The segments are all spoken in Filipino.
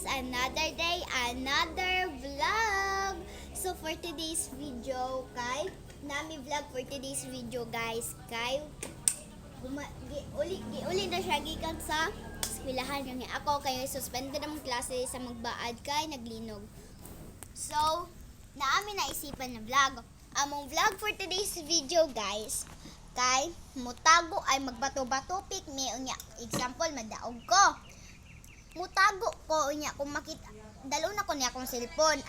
Another day, another vlog. So for today's video, nami vlog for today's video guys, uli na siya gikan sa eskwelahan yung ako kayo suspended ang klase sa magbaad kay naglinog. So, naami naisipan na vlog. Among vlog for today's video guys, mutago ay magbato-bato pick me unya. Example, madaog ko. Mutago ko unya kung makita dalo na ko niya akong cellphone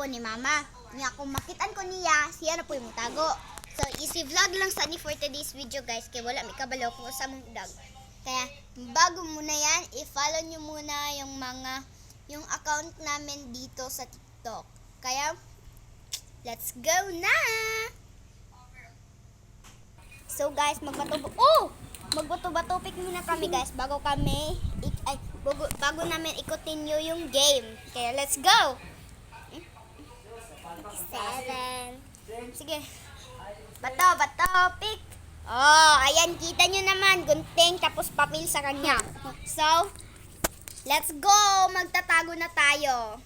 ni mama. Unya kung makitaan ko niya, siya na po yung mutago. So, easy vlog lang sa ni for today's video guys, kaya wala may kabalo ko sa mong vlog. Kaya, bago muna yan, i-follow nyo muna yung account namin dito sa TikTok. Kaya, let's go na! So guys, magbato-bato pick muna kami guys bago namin ikutin yung game. Kaya let's go! 7. Sige. Bato, pick. Oh, ayan, kita nyo naman. Gunting, tapos papel sa kanya. So, let's go! Magtatago na tayo.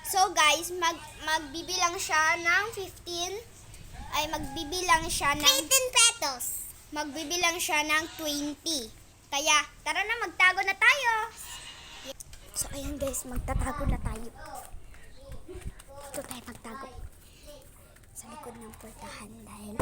So guys, magbibilang siya ng 15. Ay, magbibilang siya ng 15 pesos. Magbibilang siya ng 20. Kaya, tara na, magtago na tayo. So, ayan guys, magtatago na tayo. Dito tayo magtago. Sa likod ng portahan dahil